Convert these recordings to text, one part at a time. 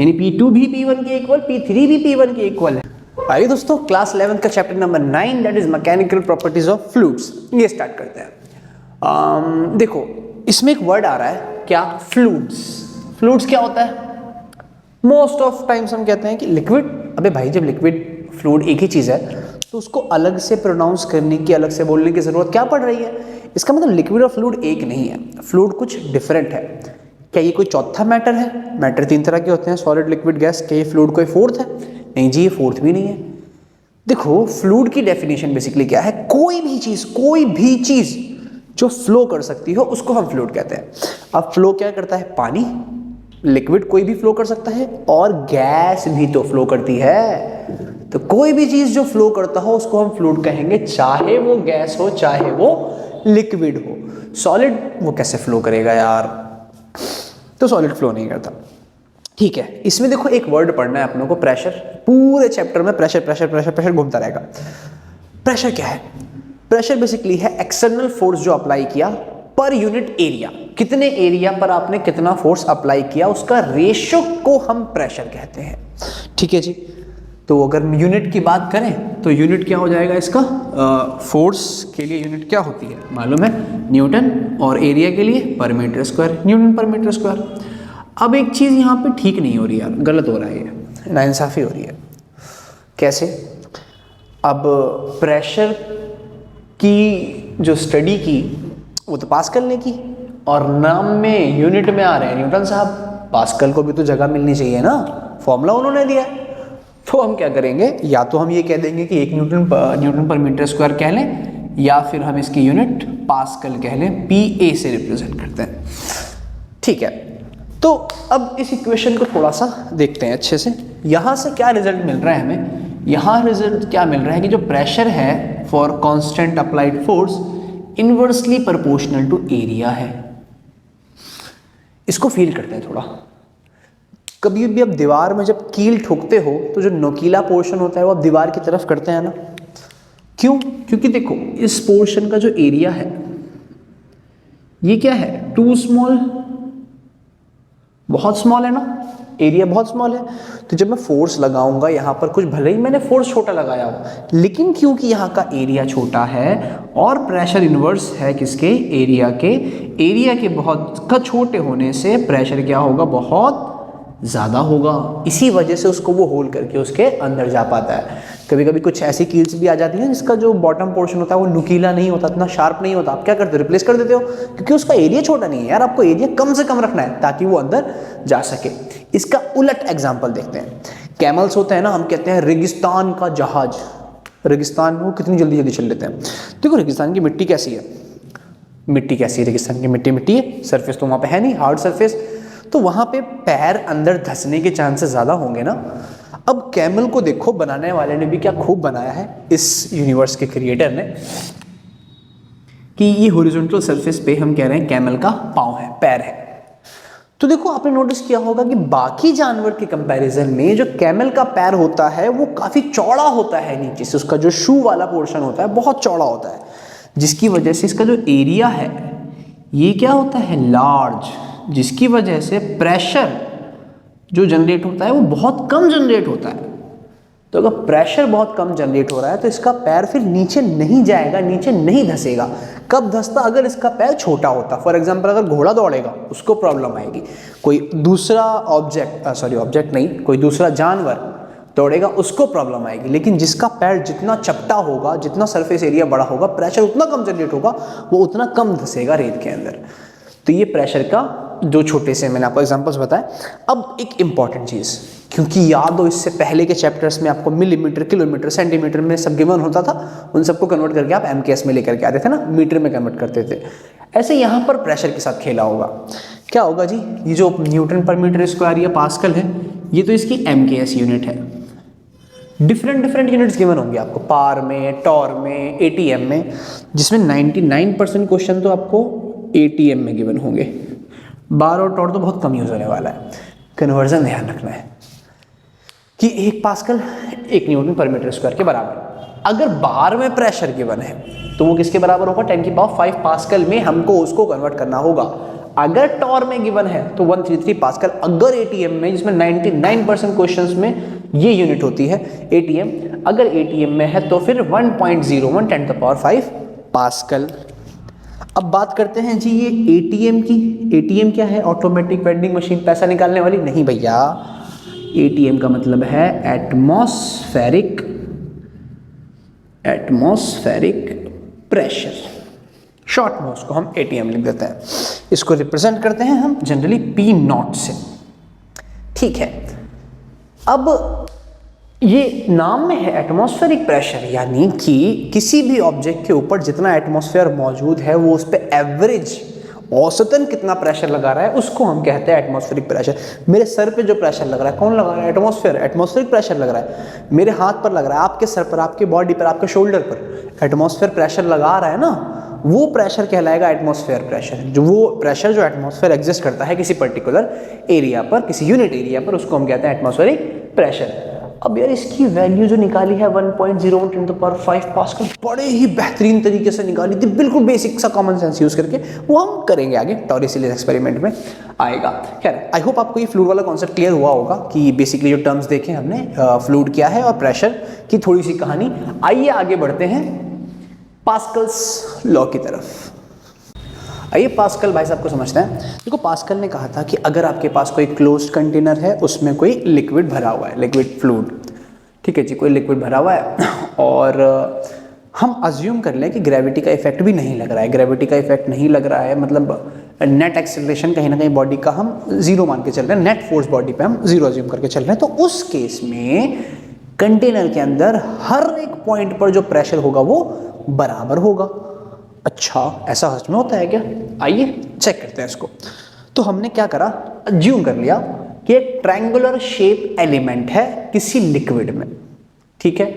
यानी P2 भी P1 के इक्वल, P3 भी P1 के इक्वल है। आइए दोस्तों, क्लास 11 का chapter number 9 that is mechanical properties of fluids, ये स्टार्ट करते हैं। देखो इसमें एक वर्ड आ रहा है क्या, फ्लूइड्स। फ्लूइड्स क्या होता है? मोस्ट ऑफ टाइम्स हम कहते हैं कि लिक्विड। अबे भाई, जब लिक्विड फ्लूइड एक ही चीज है तो उसको अलग से प्रोनाउंस करने की, अलग से बोलने की जरूरत क्या पड़ रही है? इसका मतलब लिक्विड और फ्लूइड एक नहीं है, फ्लूइड कुछ डिफरेंट है। क्या ये कोई चौथा मैटर है? मैटर 3 तरह के होते हैं, सॉलिड, लिक्विड, गैस। क्या ये फ्लूइड कोई फोर्थ है? नहीं जी, ये फोर्थ भी नहीं है। देखो फ्लूइड की डेफिनेशन बेसिकली क्या है, कोई भी चीज जो फ्लो कर सकती हो उसको हम फ्लूइड कहते हैं। अब फ्लो क्या करता है? पानी, लिक्विड कोई भी फ्लो कर सकता है, और गैस भी तो फ्लो करती है। तो कोई भी चीज जो फ्लो करता हो उसको हम फ्लूइड कहेंगे, चाहे वो गैस हो चाहे वो लिक्विड हो। सॉलिड वो कैसे फ्लो करेगा यार? तो सॉलिड फ्लो नहीं करता। ठीक है, इसमें देखो एक वर्ड पढ़ना है अपनों को, प्रेशर। पूरे चैप्टर में प्रेशर प्रेशर प्रेशर प्रेशर घूमता रहेगा। प्रेशर क्या है? प्रेशर बेसिकली है एक्सटर्नल फोर्स जो अप्लाई किया पर यूनिट एरिया। कितने एरिया पर आपने कितना फोर्स अप्लाई किया, उसका रेशियो को हम प्रेशर कहते हैं। ठीक है जी। तो अगर यूनिट की बात करें तो यूनिट क्या हो जाएगा इसका? फोर्स के लिए यूनिट क्या होती है मालूम है? न्यूटन। और एरिया के लिए पर मीटर स्क्वायर, न्यूटन पर मीटर स्क्वायर। अब एक चीज़ यहाँ पे ठीक नहीं हो रही यार, गलत हो रहा है, ये नाइंसाफ़ी हो रही है। कैसे? अब प्रेशर की जो स्टडी की वो तो पास्कल ने की, और नाम में यूनिट में आ रहे हैं न्यूटन साहब। पास्कल को भी तो जगह मिलनी चाहिए ना, फॉर्मूला उन्होंने दिया। तो हम क्या करेंगे, या तो हम ये कह देंगे कि 1 न्यूटन पर मीटर स्क्वायर कह लें, या फिर हम इसकी यूनिट पास्कल कह लें, PA से रिप्रेजेंट करते हैं। ठीक है, तो अब इस इक्वेशन को थोड़ा सा देखते हैं अच्छे से। यहाँ से क्या रिजल्ट मिल रहा है हमें? यहाँ रिजल्ट क्या मिल रहा है कि जो प्रेशर है for constant applied force inversely proportional to area है। इसको फील करते हैं थोड़ा। कभी भी आप दीवार में जब कील ठोकते हो तो जो नोकीला पोर्शन होता है वो आप दीवार की तरफ करते हैं ना, क्यों? क्योंकि देखो इस पोर्शन का जो एरिया है ये क्या है? टू स्मॉल, बहुत स्मॉल है ना, एरिया बहुत स्मॉल है। तो जब मैं फोर्स लगाऊंगा यहाँ पर, कुछ भले ही मैंने फोर्स छोटा लगाया हो, लेकिन क्योंकि यहाँ का एरिया छोटा है और प्रेशर इनवर्स है किसके? एरिया के बहुत का छोटे होने से प्रेशर क्या होगा? बहुत ज़्यादा होगा। इसी वजह से उसको वो होल करके उसके अंदर जा पाता है। कभी कभी कुछ ऐसी कील्स भी आ जाती हैं जिसका जो बॉटम पोर्शन होता है वो नुकीला नहीं होता, इतना शार्प नहीं होता। आप क्या करते हो? रिप्लेस कर देते हो, क्योंकि उसका एरिया छोटा नहीं है यार। आपको एरिया कम से कम रखना है ताकि वो अंदर जा सके। इसका उलट एग्जाम्पल देखते हैं। कैमल्स होते हैं ना, हम कहते हैं रेगिस्तान का जहाज। रेगिस्तान में वो कितनी जल्दी जल्दी चल लेते हैं। देखो रेगिस्तान की मिट्टी कैसी है? मिट्टी कैसी है? रेगिस्तान की मिट्टी है, सरफेस तो वहाँ पे है नहीं, हार्ड सरफेस। तो वहाँ पे पैर अंदर धंसने के चांसेस ज़्यादा होंगे ना। अब कैमल को देखो, बनाने वाले ने भी क्या खूब बनाया है, इस यूनिवर्स के क्रिएटर ने, कि ये हॉरिजॉन्टल सरफेस पे हम कह रहे हैं कैमल का पाँव है, पैर है। तो देखो आपने नोटिस किया होगा कि बाकी जानवर के कंपैरिजन में जो कैमल का पैर होता है वो काफ़ी चौड़ा होता है। नीचे से उसका जो शू वाला पोर्शन होता है बहुत चौड़ा होता है, जिसकी वजह से इसका जो एरिया है ये क्या होता है? लार्ज, जिसकी वजह से प्रेशर जो जनरेट होता है वो बहुत कम जनरेट होता है। तो अगर प्रेशर बहुत कम जनरेट हो रहा है तो इसका पैर फिर नीचे नहीं जाएगा, नीचे नहीं धंसेगा। कब धंसता? अगर इसका पैर छोटा होता। फॉर एग्जांपल अगर घोड़ा दौड़ेगा उसको प्रॉब्लम आएगी। कोई दूसरा कोई दूसरा जानवर दौड़ेगा उसको प्रॉब्लम आएगी। लेकिन जिसका पैर जितना चपटा होगा, जितना सरफेस एरिया बड़ा होगा, प्रेशर उतना कम जनरेट होगा, वो उतना कम धंसेगा रेत के अंदर। तो ये प्रेशर का जो छोटे से मैंने आपको एग्जांपल्स बताए। अब एक इंपॉर्टेंट चीज़, क्योंकि याद हो इससे पहले के चैप्टर्स में आपको मिलीमीटर, किलोमीटर, सेंटीमीटर में सब गिवन होता था, उन सबको कन्वर्ट करके आप MKS में लेकर के आते थे ना, मीटर में कन्वर्ट करते थे। ऐसे यहाँ पर प्रेशर के साथ खेला होगा। क्या होगा जी? ये जो न्यूटन पर मीटर स्क्वायर या पास्कल है, ये तो इसकी MKS यूनिट है। डिफरेंट यूनिट्स गिवन होंगे आपको, पार में, टॉर में, ATM में, जिसमें 99% क्वेश्चन तो आपको ATM में गिवन होंगे। बार और टॉर तो बहुत कम यूज होने वाला है। कन्वर्जन ध्यान रखना है कि 1 पास्कल 1 न्यूटन पर मीटर स्क्वायर के बराबर। अगर बार में प्रेशर गिवन है तो वो किसके बराबर होगा? 10⁵ पास्कल में हमको उसको कन्वर्ट करना होगा। अगर टॉर में गिवन है तो 133 पास्कल, अगर एटीएम में, जिसमें 99% क्वेश्चंस में ये यूनिट होती है एटीएम, अगर एटीएम में है तो फिर 1.01 10⁵ पास्कल। अब बात करते हैं जी ये एटीएम की। एटीएम क्या है? ऑटोमेटिक वेंडिंग मशीन, पैसा निकालने वाली नहीं भैया। एटीएम का मतलब है एटमॉस्फेरिक प्रेशर, शॉर्ट में उसको हम एटीएम लिख देते हैं। इसको रिप्रेजेंट करते हैं हम जनरली पी नॉट से, ठीक है। अब ये नाम में है एटमॉस्फेरिक प्रेशर, यानी कि किसी भी ऑब्जेक्ट के ऊपर जितना एटमॉस्फेयर मौजूद है वो उस पर एवरेज औसतन कितना प्रेशर लगा रहा है उसको हम कहते हैं एटमॉस्फेरिक प्रेशर। मेरे सर पे जो प्रेशर लग रहा है, कौन लगा रहा है? एटमॉस्फेरिक प्रेशर लग रहा है। मेरे हाथ पर लग रहा है, आपके सर पर, आपके बॉडी पर, आपके शोल्डर पर एटमॉस्फेयर प्रेशर लगा रहा है ना, वो प्रेशर कहलाएगा एटमॉस्फेयर प्रेशर। जो वो प्रेशर जो एटमॉस्फेयर एग्जिस्ट करता है किसी पर्टिकुलर एरिया पर, किसी यूनिट एरिया पर, उसको हम कहते हैं एटमॉस्फेरिक प्रेशर। अब यार इसकी वैल्यू जो निकाली है 1.01 10⁵ पास्कल, बड़े ही बेहतरीन तरीके से निकाली थी, बिल्कुल बेसिक सा कॉमन सेंस यूज करके। वो हम करेंगे आगे टॉरिसिलिस एक्सपेरिमेंट में आएगा। खैर आई होप आपको ये फ्लूइड वाला कॉन्सेप्ट क्लियर हुआ होगा कि बेसिकली जो टर्म्स देखे हमने, फ्लूइड क्या है और प्रेशर की थोड़ी सी कहानी। आइए आगे बढ़ते हैं पास्कल्स लॉ की तरफ। आइए पास्कल भाई साहब को समझते हैं। देखो पास्कल ने कहा था कि अगर आपके पास कोई क्लोज्ड कंटेनर है, उसमें कोई लिक्विड भरा हुआ है, लिक्विड फ्लूइड, ठीक है जी, कोई लिक्विड भरा हुआ है, और हम अज्यूम कर लें कि ग्रेविटी का इफेक्ट भी नहीं लग रहा है। ग्रेविटी का इफेक्ट नहीं लग रहा है मतलब नेट एक्सेलरेशन कहीं ना कहीं बॉडी का हम जीरो मान के चल रहे हैं, नेट फोर्स बॉडी पे हम जीरो अज्यूम करके चल रहे हैं। तो उस केस में कंटेनर के अंदर हर एक पॉइंट पर जो प्रेशर होगा वो बराबर होगा। अच्छा, ऐसा सच में होता है क्या? आइए चेक करते हैं इसको। तो हमने क्या करा, अज्यूम कर लिया कि एक ट्रायंगुलर शेप एलिमेंट है किसी लिक्विड में, ठीक है,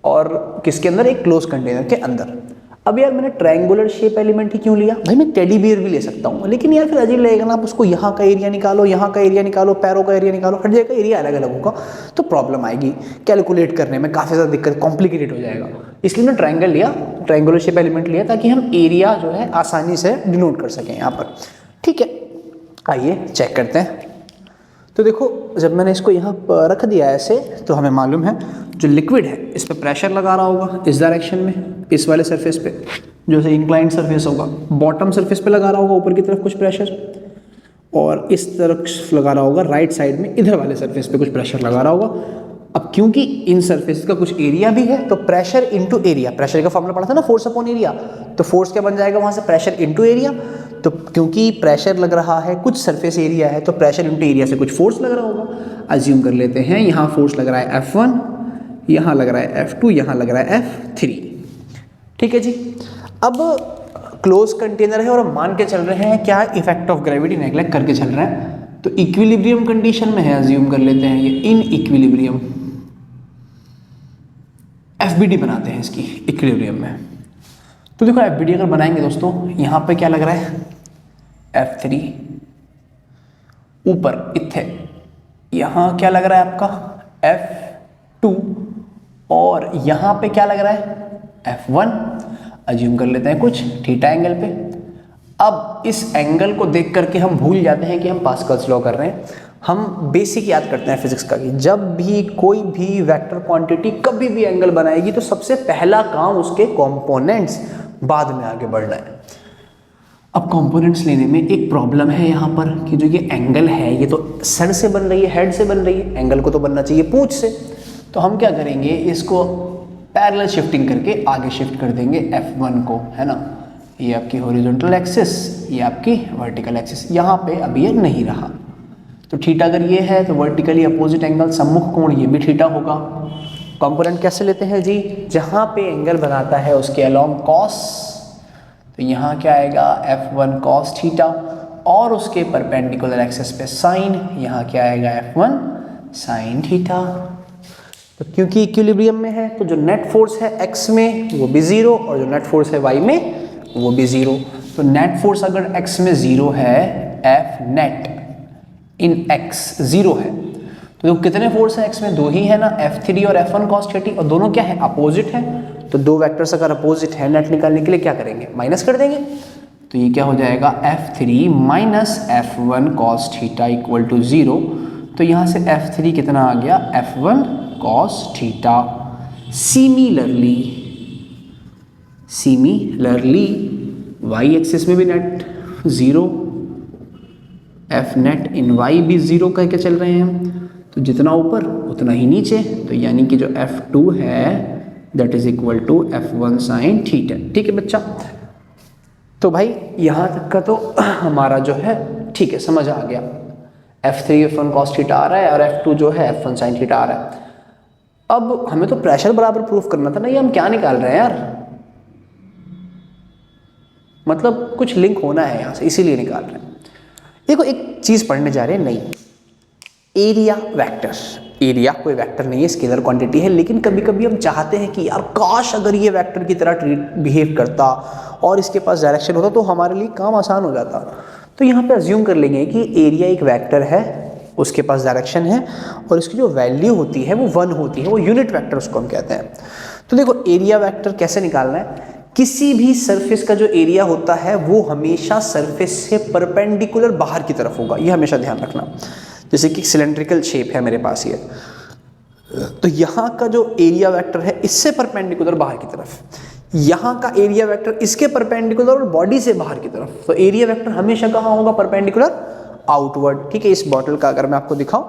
और किसके अंदर? एक क्लोज कंटेनर के अंदर। अब यार मैंने ट्रायंगुलर शेप एलिमेंट ही क्यों लिया? भाई मैं टेडी बियर भी ले सकता हूँ, लेकिन यार फिर अजीब लगेगा ना, आप उसको यहाँ का एरिया निकालो, यहाँ का एरिया निकालो, पैरों का एरिया निकालो, हर जगह का एरिया अलग अलग होगा, तो प्रॉब्लम आएगी कैलकुलेट करने में, काफ़ी ज़्यादा दिक्कत, कॉम्प्लिकेटेड हो जाएगा। इसलिए मैंने ट्रायंगल लिया, ट्रायंगुलर शेप एलिमेंट लिया, ताकि हम एरिया जो है आसानी से डिनोट कर सकें यहाँ पर, ठीक है। आइए चेक करते हैं। तो देखो जब मैंने इसको यहाँ पर रख दिया ऐसे, तो हमें मालूम है जो लिक्विड है इस पर प्रेशर लगा रहा होगा इस डायरेक्शन में, इस वाले सरफेस पे, जो से इंक्लाइंड सरफेस होगा, बॉटम सरफेस पे लगा रहा होगा ऊपर की तरफ कुछ प्रेशर, और इस तरफ लगा रहा होगा राइट साइड में इधर वाले सरफेस पे कुछ प्रेशर लगा रहा होगा। अब क्योंकि इन सरफेस का कुछ एरिया भी है, तो प्रेशर इनटू एरिया, प्रेशर का फॉर्मूला पढ़ा था ना, फोर्स अपॉन एरिया, तो फोर्स क्या बन जाएगा वहाँ से? Pressure into area. तो क्योंकि प्रेशर लग रहा है, कुछ सरफेस एरिया है, तो प्रेशर इनटू एरिया से कुछ फोर्स लग रहा होगा। अज्यूम कर लेते हैं यहाँ फोर्स लग रहा है F1, यहाँ लग रहा है F2, यहाँ लग रहा है F3, ठीक है जी। अब क्लोज कंटेनर है और हम मान के चल रहे हैं क्या? इफेक्ट ऑफ ग्रेविटी नेग्लेक्ट करके चल रहे हैं, तो इक्विलिब्रियम कंडीशन में है, अज्यूम कर लेते हैं ये इन इक्विलिब्रियम, FBD बनाते हैं इसकी इक्विलिब्रियम में। तो देखो FBD अगर बनाएंगे दोस्तों, यहाँ पे क्या लग रहा है? F3, ऊपर इथे यहाँ क्या लग रहा है आपका? F2, और यहाँ पे क्या लग रहा है? F1। अज्यूम कर लेते हैं कुछ थीटा एंगल पे। अब इस एंगल को देख करके हम भूल जाते हैं कि हम पास्कल्स लॉ कर रहे हैं। हम बेसिक याद करते हैं फिजिक्स का कि जब भी कोई भी वेक्टर क्वांटिटी कभी भी एंगल बनाएगी तो सबसे पहला काम उसके कंपोनेंट्स, बाद में आगे बढ़ना है। अब कंपोनेंट्स लेने में एक प्रॉब्लम है यहाँ पर कि जो ये एंगल है ये तो सर से बन रही है, हेड से बन रही है, एंगल को तो बनना चाहिए पूंछ से। तो हम क्या करेंगे, इसको पैरेलल शिफ्टिंग करके आगे शिफ्ट कर देंगे F1 को, है ना, ये आपकी हॉरिजॉन्टल एक्सिस, ये आपकी वर्टिकल एक्सिस, यहाँ पे अब ये नहीं रहा। तो थीटा अगर ये है तो वर्टिकली अपोजिट एंगल सम्मुख कोण ये भी थीटा होगा। कंपोनेंट कैसे लेते हैं जी? जहाँ पे एंगल बनाता है उसके अलोंग कॉस, तो यहाँ क्या आएगा? F1 कॉस थीटा, और उसके परपेंडिकुलर एक्सिस पे साइन, यहाँ क्या आएगा? F1 sine theta. तो क्योंकि इक्विलिब्रियम में है तो जो नेट फोर्स है x में वो भी जीरो, और जो नेट फोर्स है y में वो भी जीरो। तो नेट फोर्स अगर x में जीरो है, F नेट इन x जीरो है, तो कितने फोर्स है x में? दो ही है ना, F3 और F1 cos थीटा, और दोनों क्या है? अपोजिट है। तो दो वेक्टर्स अगर अपोजिट है, नेट निकालने के लिए क्या करेंगे? माइनस कर देंगे। तो ये क्या हो जाएगा F3 minus F1 cos theta equal to 0। तो यहाँ से F3 कितना आ गया F1 cos theta. Similarly y axis में भी नेट 0, F नेट इन y भी 0 कह के चल रहे हैं हम, तो जितना ऊपर उतना ही नीचे। तो यानी कि जो F2 है that is equal to F1 sine theta. ठीक है बच्चा, तो भाई यहाँ तक का तो हमारा जो है ठीक है समझ आ गया। F3 F1 cos थीटा आ रहा है और F2 जो है F1 साइन थीटा आ रहा है। अब हमें तो प्रेशर बराबर प्रूफ करना था ना, ये हम क्या निकाल रहे हैं यार, मतलब कुछ लिंक होना है यहाँ से, इसीलिए निकाल रहे हैं। देखो एक चीज़ पढ़ने जा रहे हैं, नहीं एरिया वेक्टर, एरिया कोई वेक्टर नहीं है, स्केलर क्वांटिटी है, लेकिन कभी कभी हम चाहते हैं कि यार काश अगर ये वेक्टर की तरह बिहेव करता और इसके पास डायरेक्शन होता तो हमारे लिए काम आसान हो जाता। तो यहाँ पे अज्यूम कर लेंगे कि एरिया एक वेक्टर है, उसके पास डायरेक्शन है और इसकी जो वैल्यू होती है वो 1 होती है, वो यूनिट वेक्टर उसको हम कहते हैं। तो देखो एरिया वेक्टर कैसे निकालना है, किसी भी सरफेस का जो एरिया होता है वो हमेशा सरफेस से परपेंडिकुलर बाहर की तरफ होगा, ये हमेशा ध्यान रखना। जैसे कि सिलेंड्रिकल शेप है मेरे पास ये, तो यहाँ का जो एरिया वेक्टर है इससे परपेंडिकुलर बाहर की तरफ, यहाँ का एरिया वेक्टर इसके परपेंडिकुलर और बॉडी से बाहर की तरफ। तो एरिया वेक्टर हमेशा कहाँ होगा, परपेंडिकुलर आउटवर्ड। ठीक है, इस बॉटल का अगर मैं आपको दिखाऊं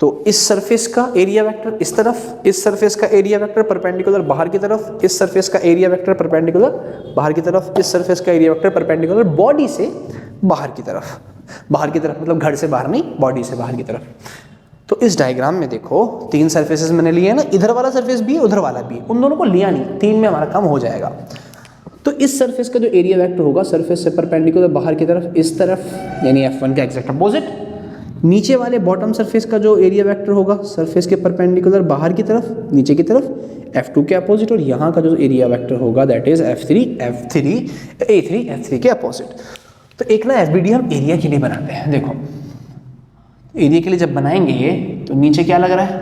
तो इस सरफेस का एरिया वेक्टर इस तरफ, इस सरफेस का एरिया वेक्टर परपेंडिकुलर बाहर की तरफ, इस सरफेस का एरिया वेक्टर परपेंडिकुलर बाहर की तरफ, इस सरफेस का एरिया वेक्टर परपेंडिकुलर बॉडी से बाहर की तरफ। बाहर की तरफ मतलब घर से बाहर नहीं, बॉडी से बाहर की तरफ। तो इस डायग्राम में देखो 3 सरफेसेस मैंने लिए ना, इधर वाला सरफेस भी है उधर वाला भी है, उन दोनों को लिया नहीं, 3 में हमारा काम हो जाएगा। तो इस सरफेस का जो एरिया वेक्टर होगा सरफेस से परपेंडिकुलर बाहर की तरफ इस तरफ, यानी F1 का एग्जैक्ट अपोजिट। नीचे वाले बॉटम सरफेस का जो एरिया वेक्टर होगा सरफेस के परपेंडिकुलर बाहर की तरफ, नीचे की तरफ, F2 के अपोजिट। और यहाँ का जो एरिया वेक्टर होगा दैट इज A3 के अपोजिट। तो एक ना FBD हम एरिया के लिए बनाते हैं। देखो एरिया के लिए जब बनाएंगे ये, तो नीचे क्या लग रहा है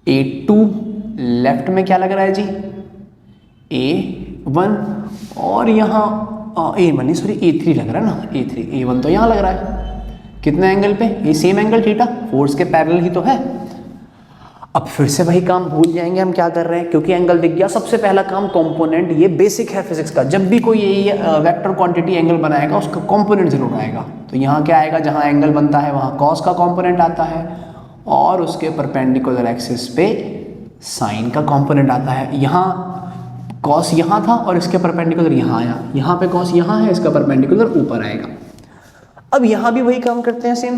A2, लेफ्ट में क्या लग रहा है जी A1, और यहाँ A1 सॉरी A3 लग रहा है ना, A3 A1 तो यहाँ लग रहा है। कितने एंगल पे, ये सेम एंगल थीटा, फोर्स के पैरेलल ही तो है। अब फिर से वही काम भूल जाएंगे हम क्या कर रहे हैं, क्योंकि एंगल दिख गया। सबसे पहला काम कंपोनेंट, ये बेसिक है फिजिक्स का, जब भी कोई ये वेक्टर क्वांटिटी एंगल बनाएगा उसका कंपोनेंट जरूर आएगा। तो यहाँ क्या आएगा, जहाँ एंगल बनता है वहाँ कॉस का कंपोनेंट आता है और उसके परपेंडिकुलर एक्सिस पे साइन का कंपोनेंट आता है। यहाँ कॉस यहाँ था और इसके परपेंडिकुलर यहाँ आया, यहाँ पे कॉस यहाँ है, इसका परपेंडिकुलर ऊपर आएगा। अब यहाँ भी वही काम करते हैं सेम,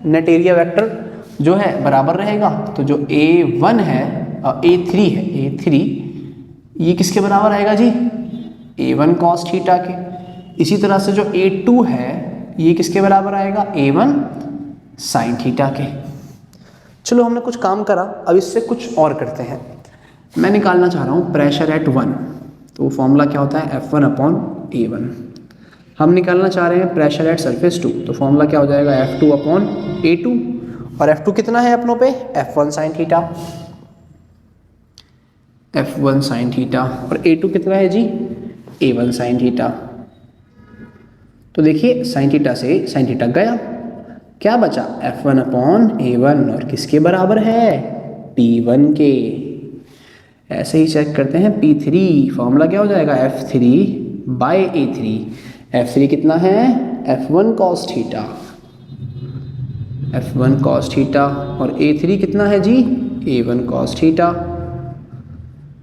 नेट एरिया वेक्टर जो है बराबर रहेगा। तो जो A1 है A3 है, A3 ये किसके बराबर आएगा जी, A1 cos थीटा के। इसी तरह से जो A2 है ये किसके बराबर आएगा, A1 sin थीटा के। चलो हमने कुछ काम करा, अब इससे कुछ और करते हैं। मैं निकालना चाह रहा हूँ प्रेशर एट 1, तो फॉर्मूला क्या होता है F1/A1। हम निकालना चाह रहे हैं प्रेशर एट सरफेस 2, तो फॉर्मूला क्या हो जाएगा F2/A2। और F2 कितना है अपनों पे, F1 sin theta, F1 sin theta. और A2 कितना है जी, A1 sin थीटा। तो देखिए sin थीटा से sin थीटा गया, क्या बचा F1/A1, और किसके बराबर है, P1 के। ऐसे ही चेक करते हैं P3, फॉर्मूला क्या हो जाएगा F3/A3। F3 कितना है, F1 cos theta, F1 cos theta. और A3 कितना है जी, A1 cos थीटा।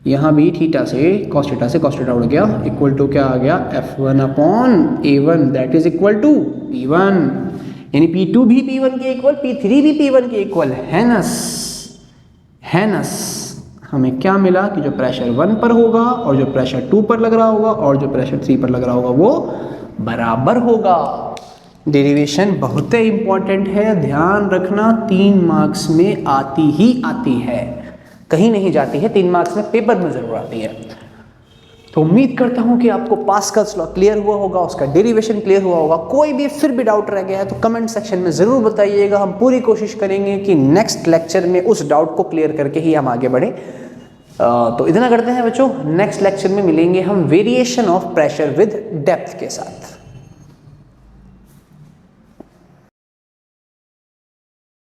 यहाँ भी थीटा से cos थीटा उड़ गया, इक्वल टू क्या आ गया F1/A1 that is equal to P1, यानी P2 भी P1 के इक्वल, P3 भी P1 के इक्वल है नस। हमें क्या मिला कि जो प्रेशर 1 पर होगा और जो प्रेशर 2 पर लग रहा होगा और जो प्रेशर 3 पर लग रहा होगा वो बराबर होगा। डेरिवेशन बहुत ही इंपॉर्टेंट है, ध्यान रखना, 3 मार्क्स में आती है, कहीं नहीं जाती है, 3 मार्क्स में पेपर में जरूर आती है। तो उम्मीद करता हूं कि आपको पास्कल्स लॉ क्लियर हुआ होगा, उसका डेरिवेशन क्लियर हुआ होगा। कोई भी फिर भी डाउट रह गया है तो कमेंट सेक्शन में ज़रूर बताइएगा। हम पूरी कोशिश करेंगे कि नेक्स्ट लेक्चर में उस डाउट को क्लियर करके ही हम आगे बढ़ें। तो इतना करते हैं बच्चों, नेक्स्ट लेक्चर में मिलेंगे हम variation of pressure with depth के साथ।